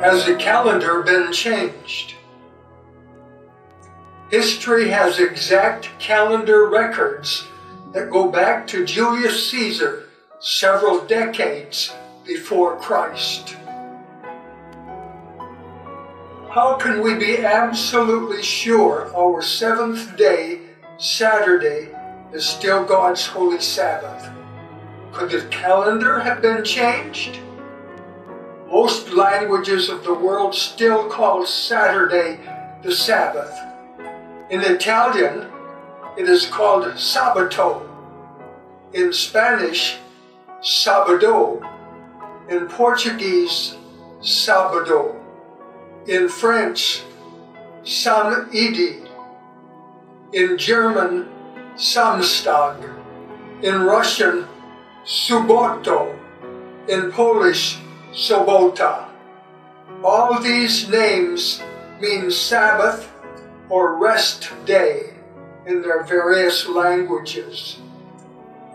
Has the calendar been changed? History has exact calendar records that go back to Julius Caesar several decades before Christ. How can we be absolutely sure our seventh day, Saturday, is still God's holy Sabbath? Could the calendar have been changed? Most languages of the world still call Saturday the Sabbath. In Italian, it is called Sabato. In Spanish, Sabado. In Portuguese, Sábado. In French, Samedi. In German, Samstag. In Russian, Suboto. In Polish, Sobota. All these names mean Sabbath or rest day in their various languages.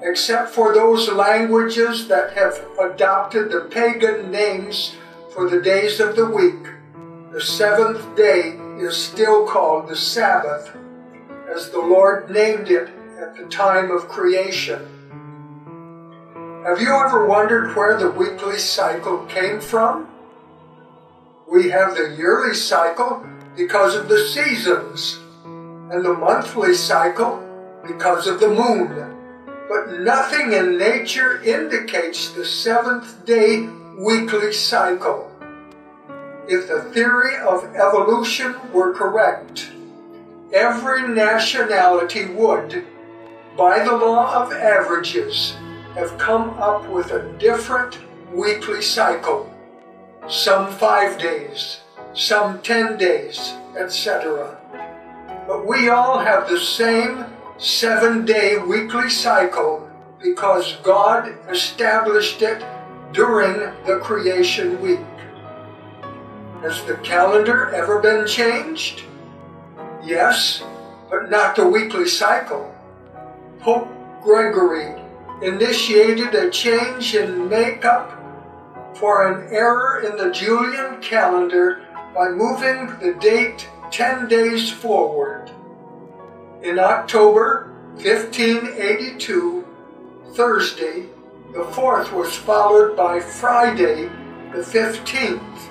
Except for those languages that have adopted the pagan names for the days of the week, the seventh day is still called the Sabbath, as the Lord named it at the time of creation. Have you ever wondered where the weekly cycle came from? We have the yearly cycle because of the seasons, and the monthly cycle because of the moon. But nothing in nature indicates the seventh day weekly cycle. If the theory of evolution were correct, every nationality would, by the law of averages, have come up with a different weekly cycle. Some 5 days, some 10 days, etc. But we all have the same 7-day weekly cycle because God established it during the creation week. Has the calendar ever been changed? Yes, but not the weekly cycle. Pope Gregory initiated a change in makeup for an error in the Julian calendar by moving the date 10 days forward. In October 1582, Thursday, the 4th was followed by Friday, the 15th,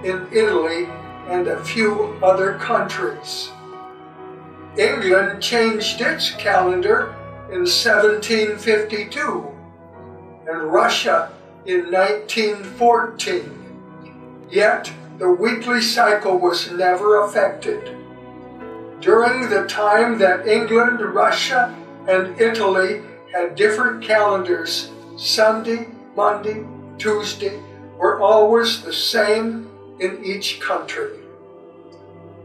in Italy and a few other countries. England changed its calendar in 1752, and Russia in 1914. Yet, the weekly cycle was never affected. During the time that England, Russia, and Italy had different calendars, Sunday, Monday, Tuesday were always the same in each country.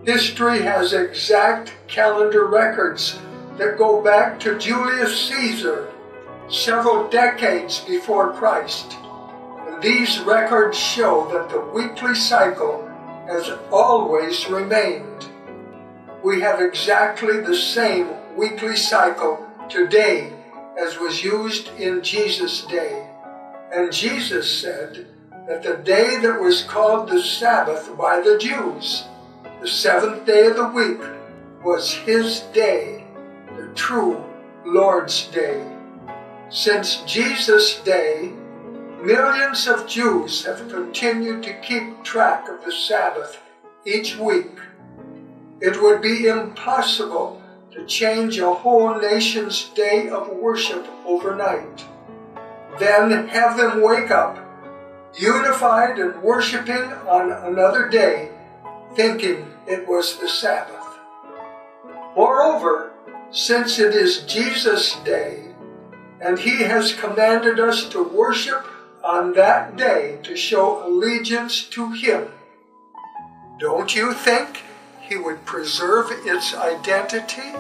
History has exact calendar records that go back to Julius Caesar, several decades before Christ. And these records show that the weekly cycle has always remained. We have exactly the same weekly cycle today as was used in Jesus' day. And Jesus said that the day that was called the Sabbath by the Jews, the seventh day of the week, was his day, the true Lord's Day. Since Jesus' day, millions of Jews have continued to keep track of the Sabbath each week. It would be impossible to change a whole nation's day of worship overnight. Then have them wake up, unified and worshiping on another day, thinking it was the Sabbath. Moreover, since it is Jesus' day, and he has commanded us to worship on that day to show allegiance to him, don't you think he would preserve its identity?